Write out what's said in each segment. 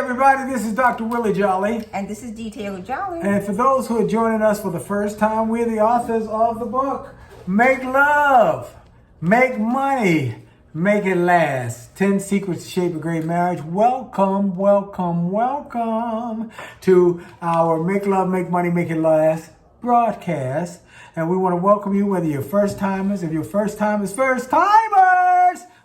everybody, this is Dr. Willie Jolley. And this is Dee Taylor-Jolley. And for those who are joining us for the first time, we're the authors of the book, Make Love, Make Money, Make It Last. 10 Secrets to Shape a Great Marriage. Welcome, welcome, welcome to our Make Love, Make Money, Make It Last broadcast. And we want to welcome you, whether you're first-timers, if you're first-timers,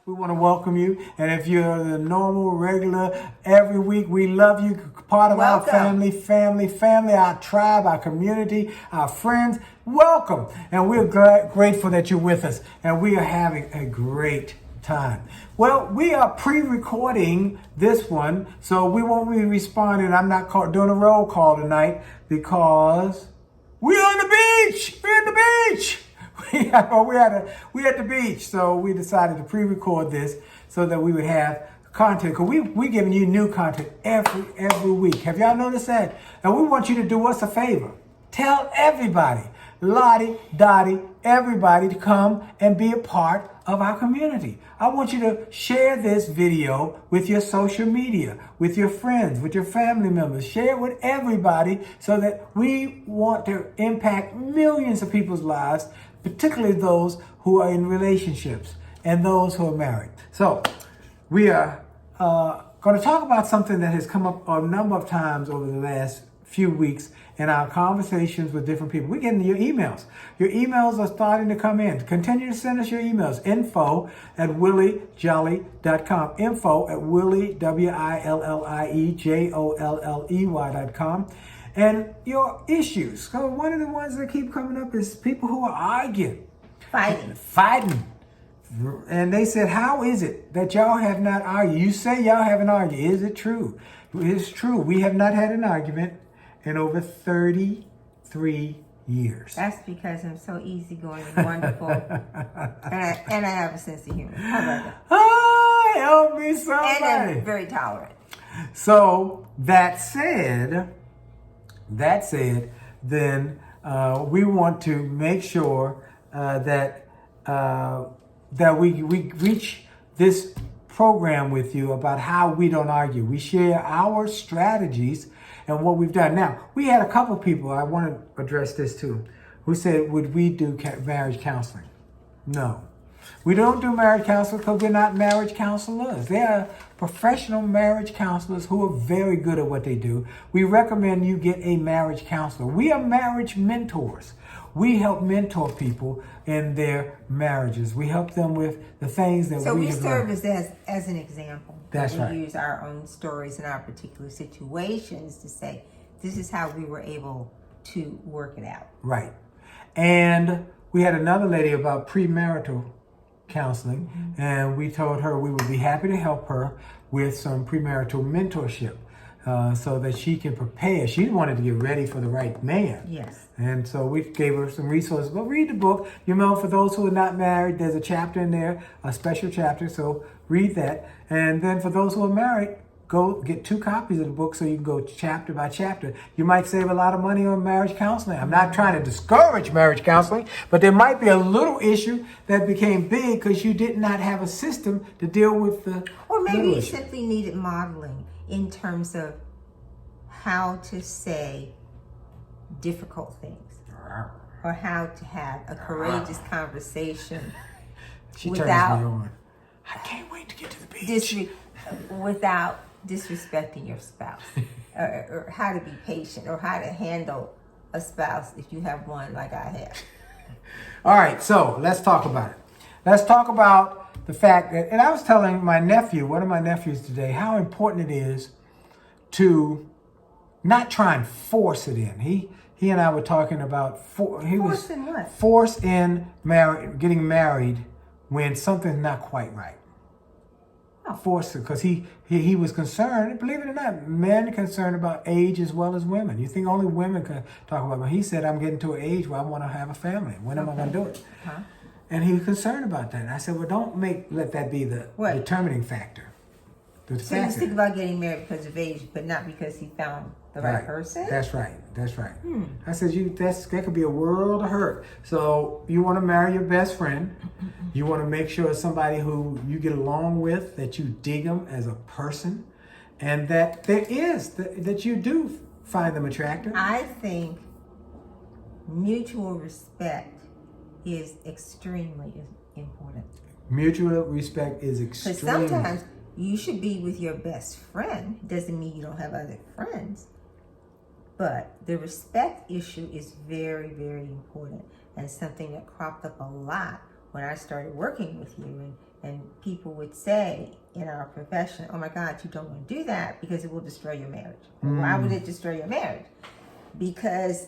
we want to welcome you. And if you're the normal, regular, every week, we love you. Part of Welcome. our family, our tribe, our community, our friends. Welcome. And we're grateful that you're with us. And we are having a great time. Well, we are pre-recording this one, so we won't be responding. I'm not doing a roll call tonight because we're on the beach. We're at the beach. We're at the beach, so we decided to pre-record this so that we would have content. Because we're giving you new content every week. Have y'all noticed that? And we want you to do us a favor. Tell everybody, Lottie, Dottie, everybody to come and be a part of our community. I want you to share this video with your social media, with your friends, with your family members. Share it with everybody so that we want to impact millions of people's lives, particularly those who are in relationships and those who are married. So we are going to talk about something that has come up a number of times over the last few weeks in our conversations with different people. We're getting your emails. Your emails are starting to come in. Continue to send us your emails. info@williejolly.com. info@willie, WILLIEJOLLEY.com. And your issues. So one of the ones that keep coming up is people who are arguing. Fighting. And they said, how is it that y'all have not argued? You say y'all haven't argued. Is it true? It's true. We have not had an argument in over 33 years. That's because I'm so easygoing and wonderful. and I have a sense of humor. How about that? Oh, help me somebody. And I'm very tolerant. So that said, then we want to make sure that we reach this program with you about how we don't argue. We share our strategies and what we've done. Now, we had a couple people, I want to address this too, who said, would we do marriage counseling? No. We don't do marriage counseling because we're not marriage counselors. They are professional marriage counselors who are very good at what they do. We recommend you get a marriage counselor. We are marriage mentors. We help mentor people in their marriages. We help them with the things that so we we have serve learned. as an example. That's right. We use our own stories and our particular situations to say, this is how we were able to work it out. Right. And we had another lady about premarital counseling, and we told her we would be happy to help her with some premarital mentorship so that she can prepare. She wanted to get ready for the right man. Yes. And so we gave her some resources. But read the book. You know, for those who are not married, there's a chapter in there, a special chapter, so read that. And then for those who are married, go get 2 copies of the book so you can go chapter by chapter. You might save a lot of money on marriage counseling. I'm not trying to discourage marriage counseling, but there might be a little issue that became big because you did not have a system to deal with the Or maybe you issue. simply needed modeling in terms of how to say difficult things or how to have a courageous conversation She without turns me on. I can't wait to get to the beach. without disrespecting your spouse, or how to be patient, or how to handle a spouse if you have one like I have. All right, so let's talk about it. Let's talk about the fact that, and I was telling my nephew, one of my nephews today, how important it is to not try and force it in. He and I were talking about Force in what? Force in getting married when something's not quite right. Force it, because he was concerned, believe it or not, men are concerned about age as well as women. You think only women can talk about it. He said, I'm getting to an age where I want to have a family. When am I going to do it? Huh? And he was concerned about that. And I said, well, don't let that be the determining factor. So you think about getting married because of age, but not because he found the right person? That's right. I said, that could be a world of hurt. So you want to marry your best friend. You want to make sure it's somebody who you get along with, that you dig them as a person, and that that you do find them attractive. I think mutual respect is extremely important. Mutual respect is Because extreme. sometimes you should be with your best friend. Doesn't mean you don't have other friends. But the respect issue is very, very important, and something that cropped up a lot when I started working with you. And people would say in our profession, oh my God, you don't want to do that because it will destroy your marriage. Why would it destroy your marriage? Because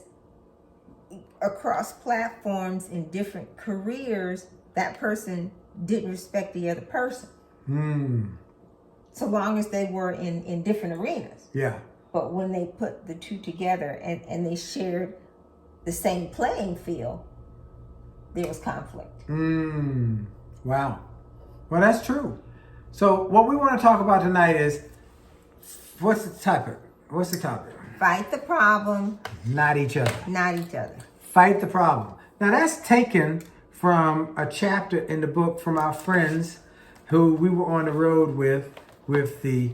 across platforms in different careers, that person didn't respect the other person. So long as they were in different arenas. Yeah. But when they put the two together and they shared the same playing field, there was conflict. Wow. Well, that's true. So what we want to talk about tonight is, what's the topic? Fight the problem, Not each other. not each other. Fight the problem. Now that's taken from a chapter in the book from our friends who we were on the road with the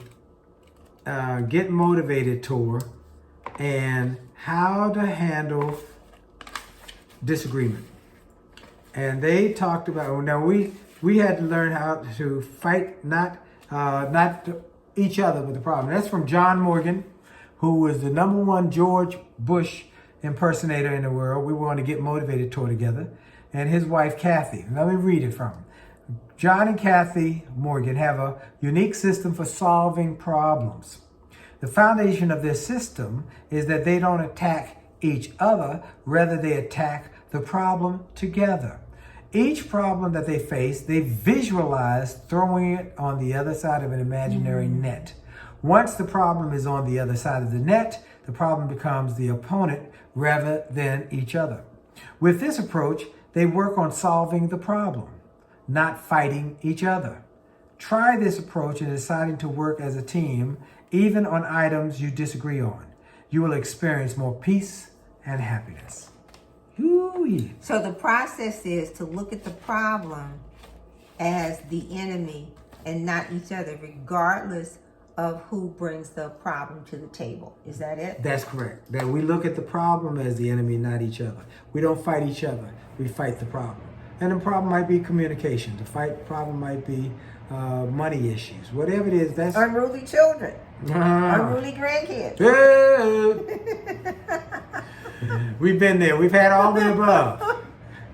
Get Motivated tour, and how to handle disagreement. And they talked about, now we had to learn how to fight not each other with the problem. That's from John Morgan, who was the #1 George Bush impersonator in the world. We were on the Get Motivated tour together, and his wife Kathy. Let me read it from him. John and Kathy Morgan have a unique system for solving problems. The foundation of their system is that they don't attack each other, rather they attack the problem together. Each problem that they face, they visualize throwing it on the other side of an imaginary net. Once the problem is on the other side of the net, the problem becomes the opponent rather than each other. With this approach, they work on solving the problem, not fighting each other. Try this approach in deciding to work as a team, even on items you disagree on. You will experience more peace and happiness. Ooh-wee. So the process is to look at the problem as the enemy and not each other, regardless of who brings the problem to the table. Is that it? That's correct. That we look at the problem as the enemy, not each other. We don't fight each other. We fight the problem. And the problem might be communication. The problem might be money issues. Whatever it is, that's... Unruly children. Unruly grandkids. We've been there. We've had all the above.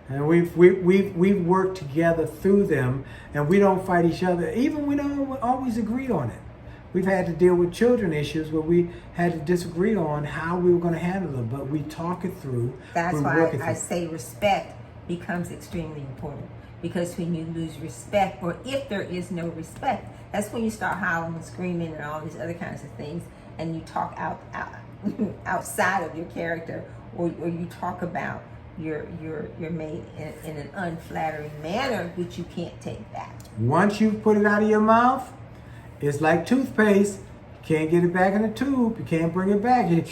And we've worked together through them, and we don't fight each other. Even we don't always agree on it. We've had to deal with children issues where we had to disagree on how we were going to handle them, but we talk it through. That's why I say respect becomes extremely important. Because when you lose respect, or if there is no respect, that's when you start howling and screaming and all these other kinds of things, and you talk outside of your character, or you talk about your mate in an unflattering manner, which you can't take back. Once you put it out of your mouth, it's like toothpaste. You can't get it back in the tube. You can't bring it back. You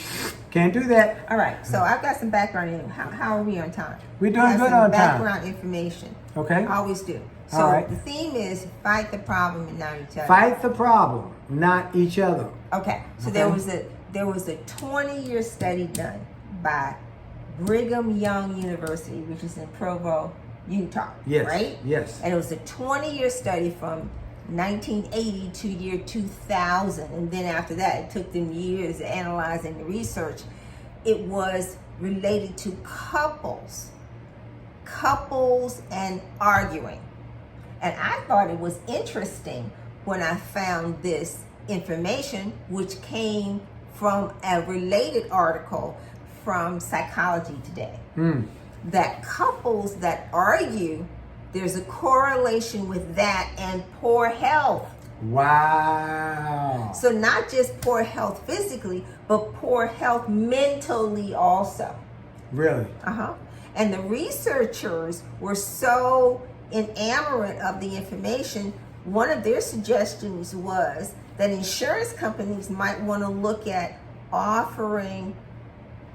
can't do that. All right, so I've got some background. How are we on time? We're doing good on time. Background information. Okay. I always do. So All right. The theme is fight the problem and not each other. Fight the problem, not each other. Okay. So Okay. there was a 20-year study done by Brigham Young University, which is in Provo, Utah. Yes. Right? Yes. And it was a 20-year study from 1980 to year 2000, and then after that it took them years analyzing the research. It was related to couples and arguing. And I thought it was interesting when I found this information, which came from a related article from Psychology Today, that couples that argue, there's a correlation with that and poor health. Wow. So not just poor health physically, but poor health mentally also. Really? And the researchers were so enamored of the information, one of their suggestions was that insurance companies might want to look at offering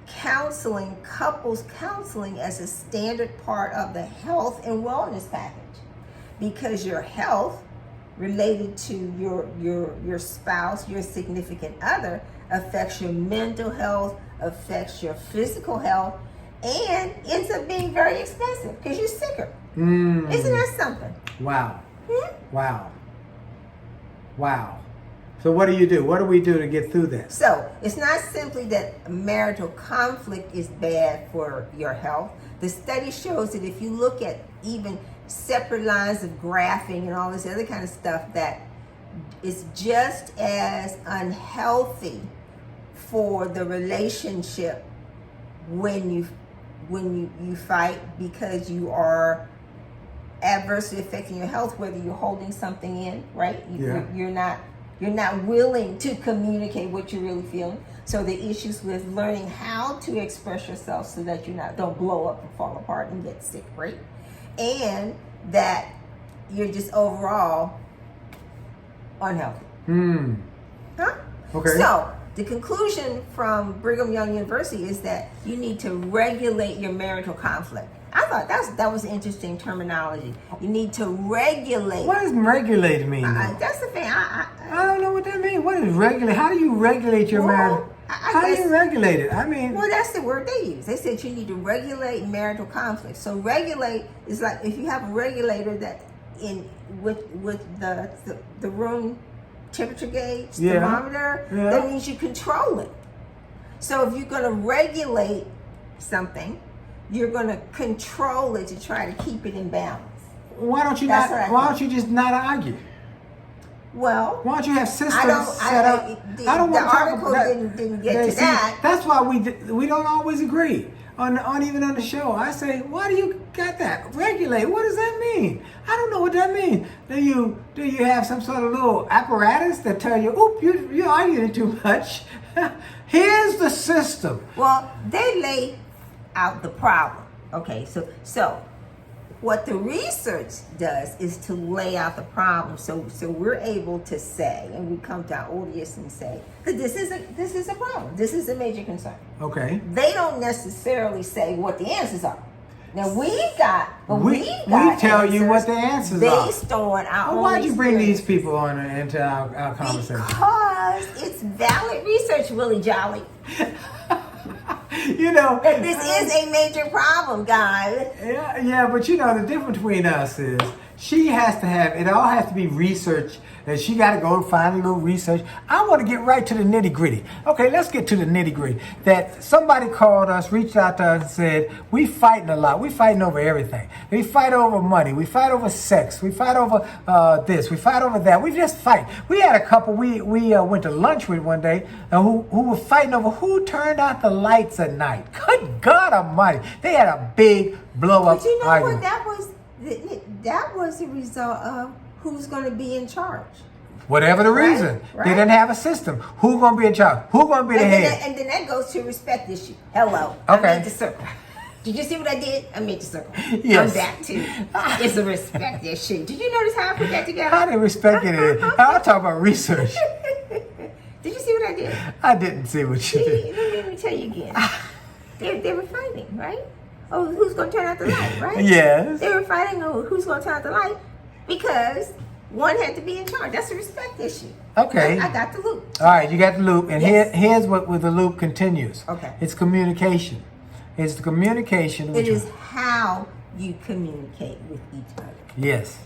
counseling, couples counseling, as a standard part of the health and wellness package, because your health related to your spouse, your significant other, affects your mental health, affects your physical health, and ends up being very expensive because you're sicker. Isn't that something? Wow. Wow. Wow. So what do you do? What do we do to get through this? So it's not simply that marital conflict is bad for your health. The study shows that if you look at even separate lines of graphing and all this other kind of stuff, that is just as unhealthy for the relationship when you fight, because you are adversely affecting your health, whether you're holding something in, right? You're not willing to communicate what you're really feeling. So the issues with learning how to express yourself so that you don't blow up and fall apart and get sick, right? And that you're just overall unhealthy. Huh? Okay. So the conclusion from Brigham Young University is that you need to regulate your marital conflict. I thought that was interesting terminology. You need to regulate. What does regulate mean? That's the thing. I don't know what that means. What is regulate? How do you regulate your marriage? How do you regulate it? I mean, well, that's the word they use. They said you need to regulate marital conflict. So regulate is like if you have a regulator that with the room temperature gauge, thermometer, that means you control it. So if you're going to regulate something, you're going to control it to try to keep it in balance. Why don't you just not argue? Well, why don't you have systems set up? I don't want to talk about that. Didn't get to that. That's why we don't always agree on even on the show. I say, why do you got that? Regulate. What does that mean? I don't know what that means. Do you have some sort of little apparatus that tell you, oop, you're arguing too much? Here's the system. Well, they lay out the problem. Okay, so what the research does is to lay out the problem, so we're able to say, and we come to our audience and say that this is a problem. This is a major concern. Okay. They don't necessarily say what the answers are. Now we tell you what the answers are based on our own why'd you bring these people on into our conversation? Because it's valid research, Willie Jolley. That this is a major problem, guys. Yeah, but the difference between us is it all has to be research, and she got to go find a little research. I want to get right to the nitty gritty. Okay, let's get to the nitty gritty. That somebody called us, reached out to us and said, we fighting a lot. We fighting over everything. We fight over money. We fight over sex. We fight over this. We fight over that. We just fight. We had a couple we went to lunch with one day who were fighting over who turned out the lights at night. Good God Almighty. They had a big blow up But you know argument. what? That was the result of who's going to be in charge. Whatever the reason. Right. They didn't have a system. Who's going to be in charge? Who's going to be the head? And then that goes to a respect issue. Hello. Okay. I made the circle. Did you see what I did? I made the circle. Yes. I'm back to it's a respect issue. Did you notice how I put that together? How did respect it is? I'll talk about research. Did you see what I did? I didn't see what you did. Let me tell you again. They were fighting, right? Oh, who's going to turn out the light, right? Yes. They were fighting over who's going to turn out the light because one had to be in charge. That's a respect issue. Okay. I got the loop. All right, you got the loop. And Yes. here's what the loop continues. Okay. It's communication. It's the communication. It is how you communicate with each other. Yes.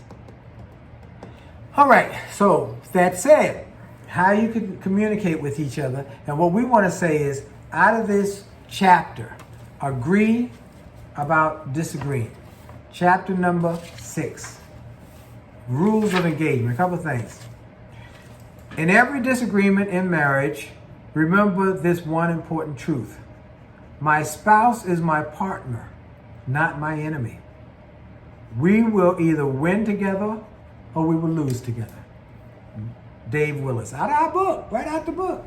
All right. So that said, how you can communicate with each other. And what we want to say is, out of this chapter, agree about disagreeing. Chapter number 6. Rules of engagement. A couple of things. In every disagreement in marriage, remember this one important truth. My spouse is my partner, not my enemy. We will either win together or we will lose together. Dave Willis. Out of our book. Right out the book.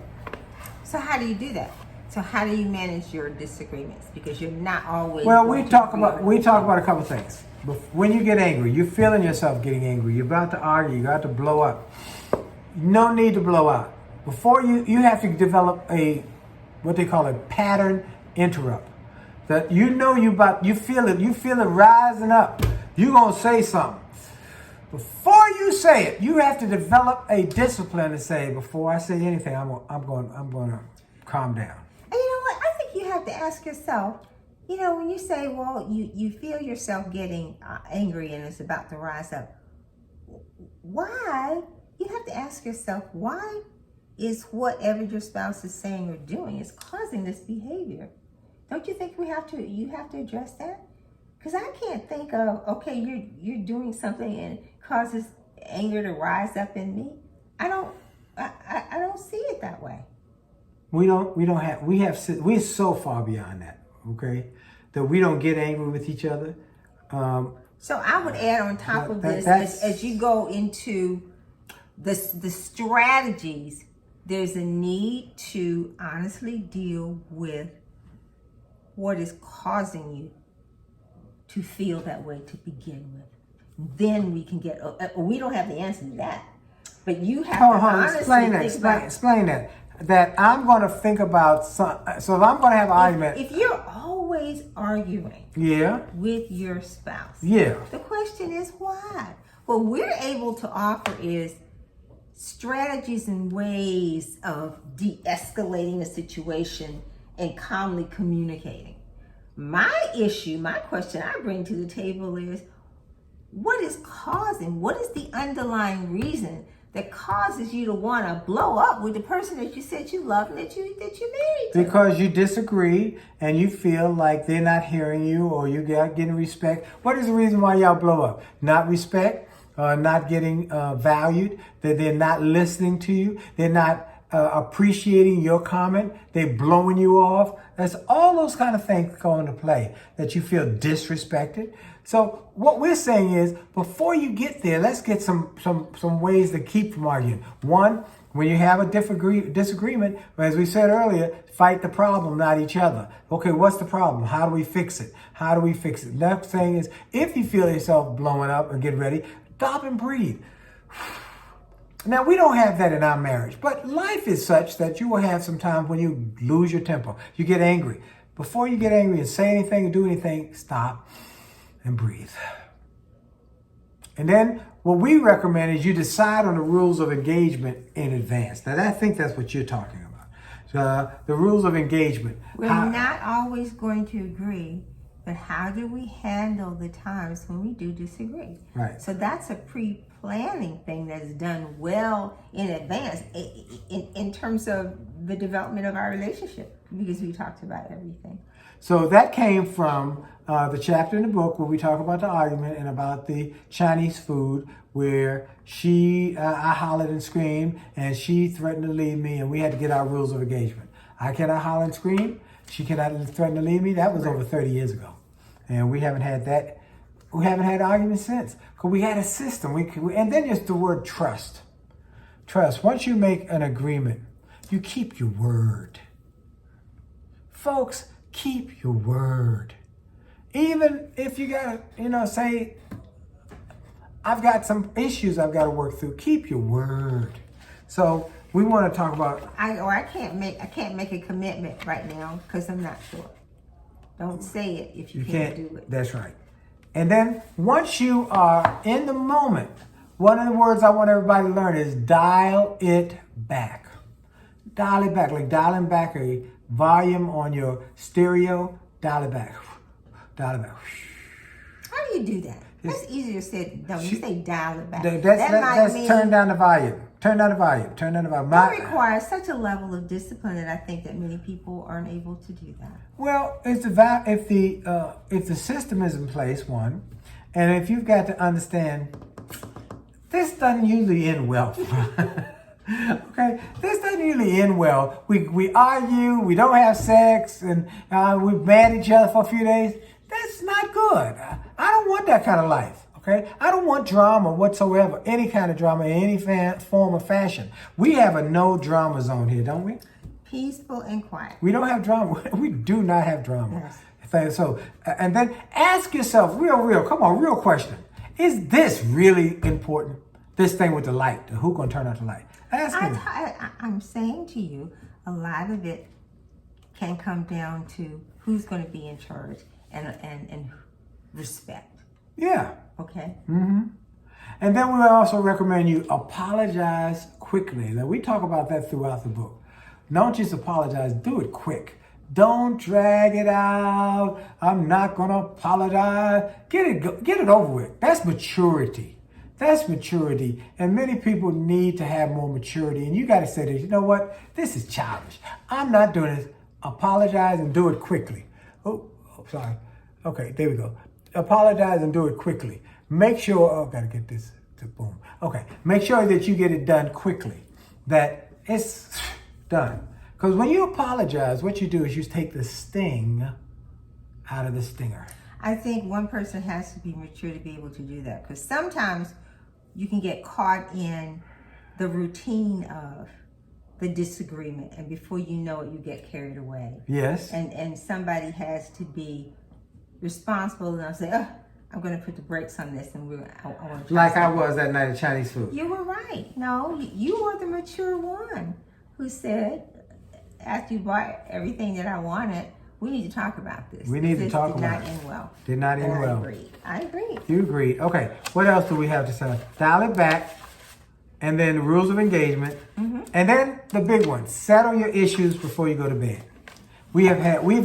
So how do you do that? So how do you manage your disagreements? Because you're not always. Well, we talk about a couple of things. When you get angry, you're feeling yourself getting angry. You're about to argue. You're about to blow up. No need to blow out. Before you have to develop what they call a pattern interrupt. That you feel it rising up. You're gonna say something. before you say it, you have to develop a discipline to say, before I say anything, I'm going to calm down. And you know what? I think you have to ask yourself, when you say, well, you feel yourself getting angry and it's about to rise up, why? You have to ask yourself, why is whatever your spouse is saying or doing is causing this behavior? Don't you think you have to address that? Because I can't think of, okay, you're doing something and it causes anger to rise up in me. I don't see it that way. We're so far beyond that, okay, that we don't get angry with each other. So I would add on top of this, as you go into the strategies, there's a need to honestly deal with what is causing you to feel that way to begin with. Then we can we don't have the answer to that, but you have to honestly explain that. That I'm going to think about so if I'm going to have an argument. If you're always arguing with your spouse, the question is why? What we're able to offer is strategies and ways of de-escalating a situation and calmly communicating. My question I bring to the table is, what is the underlying reason that causes you to want to blow up with the person that you said you love and that you married to? Because you disagree and you feel like they're not hearing you or you're getting respect. What is the reason why y'all blow up? Not respect, not getting valued, that they're not listening to you, they're not appreciating your comment, they're blowing you off. That's all those kind of things go into play, that you feel disrespected. So what we're saying is, before you get there, let's get some ways to keep from arguing. One, when you have a disagreement, as we said earlier, fight the problem, not each other. Okay, what's the problem? How do we fix it? Next thing is, if you feel yourself blowing up and get ready, stop and breathe. Now, we don't have that in our marriage, but life is such that you will have some times when you lose your temper. You get angry. Before you get angry and say anything or do anything, stop and breathe. And then what we recommend is you decide on the rules of engagement in advance. Now, I think that's what you're talking about. So, the rules of engagement. We're not always going to agree, but how do we handle the times when we do disagree? Right. So that's a pre-planning thing that's done well in advance in terms of the development of our relationship, because we talked about everything. So that came from the chapter in the book where we talk about the argument and about the Chinese food, where I hollered and screamed and she threatened to leave me, and we had to get our rules of engagement. I cannot holler and scream. She cannot threaten to leave me. That was over 30 years ago. And we haven't had that. We haven't had arguments since. Because we had a system. And then there's the word trust. Trust. Once you make an agreement, you keep your word. Folks, keep your word. Even if you got to, say, I've got some issues I've got to work through, keep your word. So we want to talk about. I can't make a commitment right now because I'm not sure. Don't say it if you can't do it. That's right. And then once you are in the moment, one of the words I want everybody to learn is dial it back. Dial it back, like dialing back a volume on your stereo. Dial it back. Dial it back. How do you do that? That's easier said than done. You say dial it back. That's turn down the volume. Turn down the volume. That requires such a level of discipline that I think that many people aren't able to do that. Well, if the system is in place, one, and if you've got to understand, this doesn't usually end well. Okay, this doesn't usually end well. We argue, we don't have sex, and we're mad at each other for a few days. That's not good. I don't want that kind of life. Okay, I don't want drama whatsoever, any kind of drama in any form or fashion. We have a no drama zone here, don't we? Peaceful and quiet. We don't have drama. We do not have drama. Yes. So, and then ask yourself, real question. Is this really important? This thing with the light, who's going to turn out the light? Ask me. I'm saying to you, a lot of it can come down to who's going to be in charge and respect. Yeah. Okay. Mm-hmm. And then we also recommend you apologize quickly. Now, we talk about that throughout the book. Don't just apologize, do it quick. Don't drag it out. I'm not going to apologize. Get it over with. That's maturity. That's maturity. And many people need to have more maturity. And you got to say this, you know what? This is childish. I'm not doing this. Apologize and do it quickly. Oh, sorry. Okay, there we go. Apologize and do it quickly. Make sure, got to get this to boom. Okay, make sure that you get it done quickly. That it's done. Because when you apologize, what you do is you take the sting out of the stinger. I think one person has to be mature to be able to do that. Because sometimes you can get caught in the routine of the disagreement. And before you know it, you get carried away. Yes. And somebody has to be responsible enough to say, oh, I'm going to put the brakes on this. And I want to like I was that night at Chinese food. You were right. No, you were the mature one who said, after you bought everything that I wanted, we need to talk about this. We need to talk about it. Did not end well. Did not end well. I agree. You agreed. Okay. What else do we have to say? Dial it back. And then the rules of engagement. Mm-hmm. And then the big one. Settle your issues before you go to bed. We've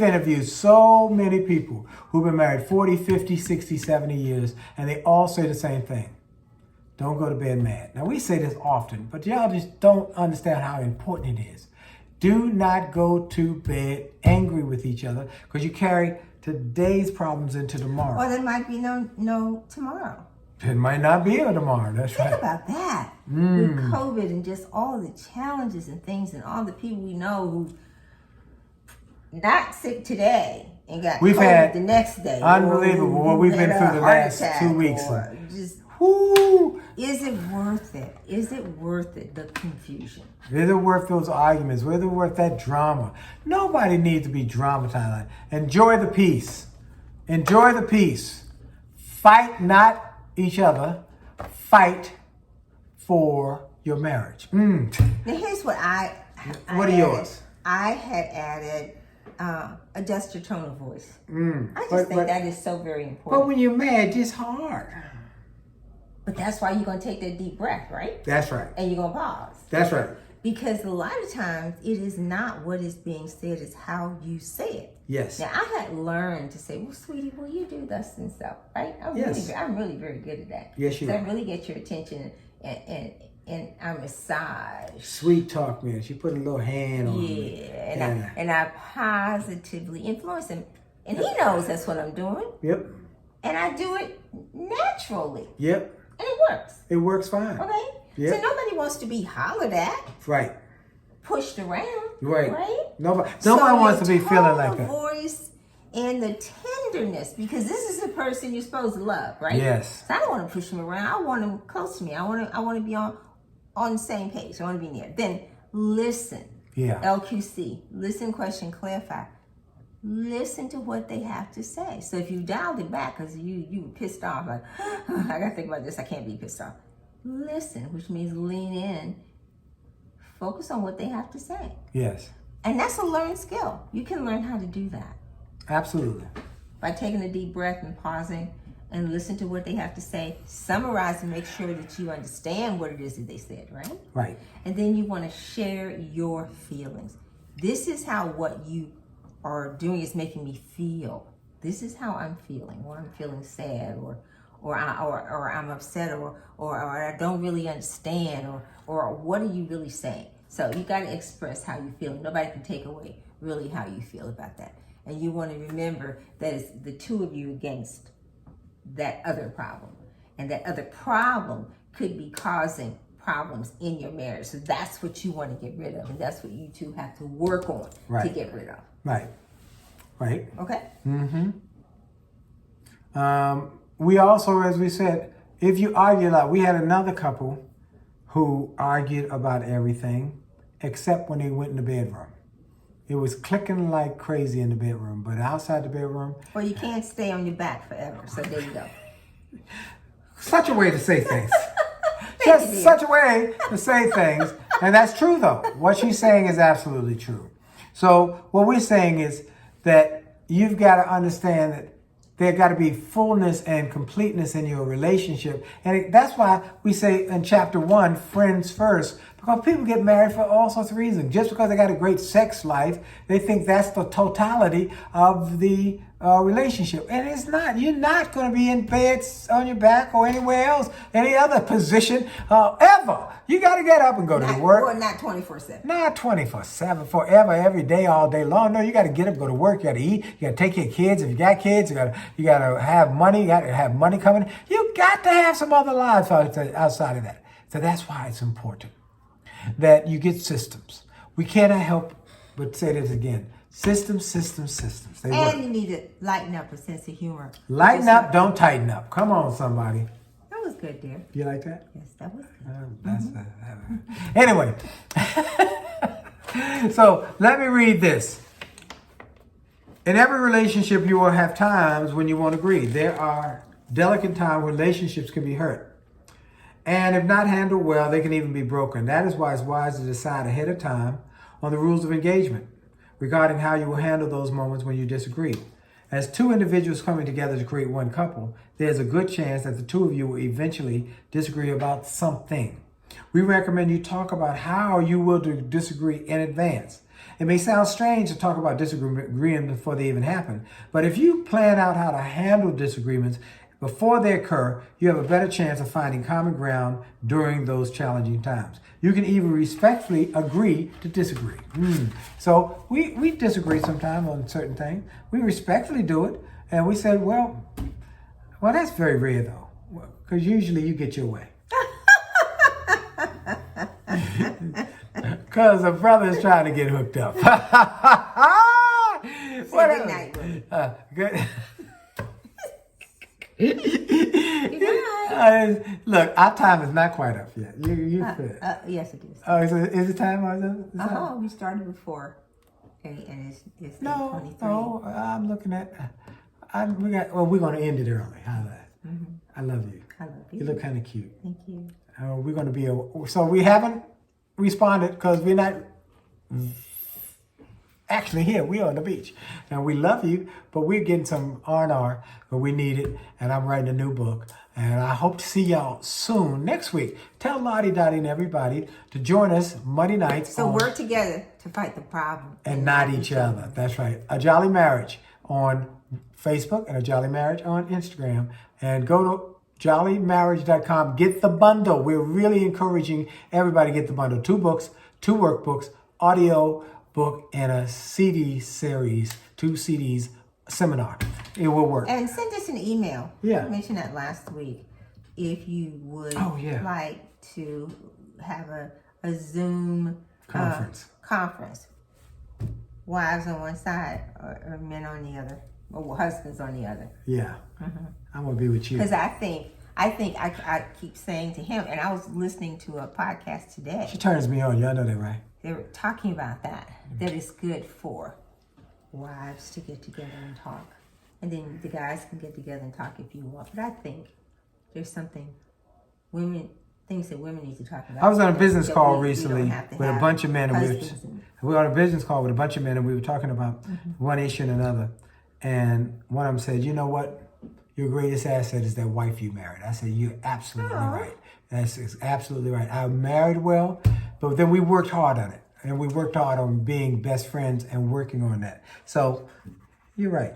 interviewed so many people who've been married 40, 50, 60, 70 years, and they all say the same thing. Don't go to bed mad. Now, we say this often, but y'all just don't understand how important it is. Do not go to bed angry with each other because you carry today's problems into tomorrow. Well, there might be no tomorrow. It might not be a tomorrow. That's right. Think about that. With COVID and just all the challenges and things and all the people we know who not sick today and got COVID had the next day. Unbelievable what we've been through the last 2 weeks. Just, whoo. Is it worth it? Is it worth it, the confusion? Is it worth those arguments? Is it worth that drama? Nobody needs to be dramatized. Enjoy the peace. Enjoy the peace. Fight not each other. Fight for your marriage. Now here's what what are yours? I had added adjust your tone of voice. I just think that is so very important. But when you're mad, it's hard. But that's why you're going to take that deep breath, right? That's right. And you're going to pause. That's right. Because a lot of times it is not what is being said, it's how you say it. Yes. Now, I had learned to say, well, sweetie, will you do this and stuff, right? I'm really very good at that. Yes, you are. I really get your attention and I massage. Sweet talk, man. She put a little hand on me. And I positively influence him. And he knows that's what I'm doing. Yep. And I do it naturally. Yep. And it works. It works fine. Okay? Yep. So nobody wants to be hollered at. Right. Pushed around. Right. Right? Nobody wants to be feeling like that. Voice and the tenderness, because this is the person you're supposed to love, right? Yes. So I don't want to push him around. I want him close to me. I want to be on the same page. I want to be near. Then listen. Yeah. LQC. Listen, question, clarify. Listen to what they have to say. So if you dialed it back because you were pissed off, like, I got to think about this. I can't be pissed off. Listen, which means lean in. Focus on what they have to say. Yes. And that's a learned skill. You can learn how to do that. Absolutely. By taking a deep breath and pausing and listen to what they have to say. Summarize and make sure that you understand what it is that they said, right? Right. And then you want to share your feelings. This is how what you are doing is making me feel. This is how I'm feeling. Or I'm feeling sad, or I'm upset, or I don't really understand, or what are you really saying? So you got to express how you feel. Nobody can take away really how you feel about that. And you want to remember that it's the two of you against that other problem. And that other problem could be causing problems in your marriage. So that's what you want to get rid of. And that's what you two have to work on to get rid of. Right. Right. Okay? Mm-hmm. We also, as we said, if you argue a lot, we had another couple who argued about everything except when they went in the bedroom. It was clicking like crazy in the bedroom, but outside the bedroom... Well, you can't stay on your back forever, so there you go. Such a way to say things. Just such a way to say things. And that's true, though. What she's saying is absolutely true. So what we're saying is that you've got to understand that There got to be fullness and completeness in your relationship. And that's why we say in chapter 1, friends first. Because people get married for all sorts of reasons. Just because they got a great sex life, they think that's the totality of the relationship. And it's not. You're not going to be in bed on your back or anywhere else, any other position ever. You got to get up and go to work. Or not 24/7. Not 24/7, forever, every day, all day long. No, you got to get up, go to work. You got to eat. You got to take care of kids. If you got kids, you got to have money. You got to have money coming. You got to have some other lives outside of that. So that's why it's important that you get systems. We cannot help but say this again. Systems. They work. And you need to lighten up a sense of humor. Lighten up, don't tighten up. Come on, somebody. That was good, dear. You like that? Yes, that was good. Anyway, so let me read this. In every relationship, you will have times when you won't agree. There are delicate times when relationships can be hurt. And if not handled well, they can even be broken. That is why it's wise to decide ahead of time on the rules of engagement regarding how you will handle those moments when you disagree. As two individuals coming together to create one couple, there's a good chance that the two of you will eventually disagree about something. We recommend you talk about how you will disagree in advance. It may sound strange to talk about disagreeing before they even happen, but if you plan out how to handle disagreements before they occur, you have a better chance of finding common ground during those challenging times. You can even respectfully agree to disagree. So we disagree sometimes on certain things. We respectfully do it, and we say, well, that's very rare though, because usually you get your way. Because a brother is trying to get hooked up. Good night. Good. Good night. Look, our time is not quite up yet. You fit. Yes, it is. Oh, is it time? We started before. Okay, and it's No, 23. no. I'm looking at. We're going to end it early. How's that? Mm-hmm. I love you. I love you. You look kind of cute. Thank you. We're going to be so we haven't responded because we're not actually here. We're on the beach, and we love you, but we're getting some R&R, but we need it. And I'm writing a new book, and I hope to see y'all soon next week. Tell Lottie Dottie and everybody to join us Monday nights. So work together to fight the problem and not each other. That's right. A Jolly Marriage on Facebook and A Jolly Marriage on Instagram, and go to jollymarriage.com. Get the bundle. We're really encouraging everybody to get the bundle. 2 books, 2 workbooks, audio book, and a CD series, 2 CDs seminar. It will work. And send us an email. Yeah. I mentioned that last week. If you would like to have a Zoom conference. Wives on one side or men on the other. Or husbands on the other. Yeah. I'm going to be with you. Because I think I keep saying to him, and I was listening to a podcast today. She turns me on. Y'all know that, right? They were talking about that it's good for wives to get together and talk. And then the guys can get together and talk if you want. But I think there's things that women need to talk about. I was on a business call recently with a bunch of men. We were on a business call with a bunch of men, and we were talking about one issue and another. And one of them said, you know what? Your greatest asset is that wife you married. I said, you're absolutely right. That's absolutely right. I married well, but then we worked hard on it. And we worked hard on being best friends and working on that. So you're right.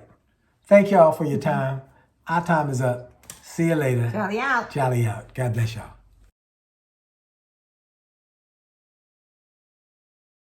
Thank y'all for your time. Our time is up. See you later. Jolly out. Jolly out. God bless y'all.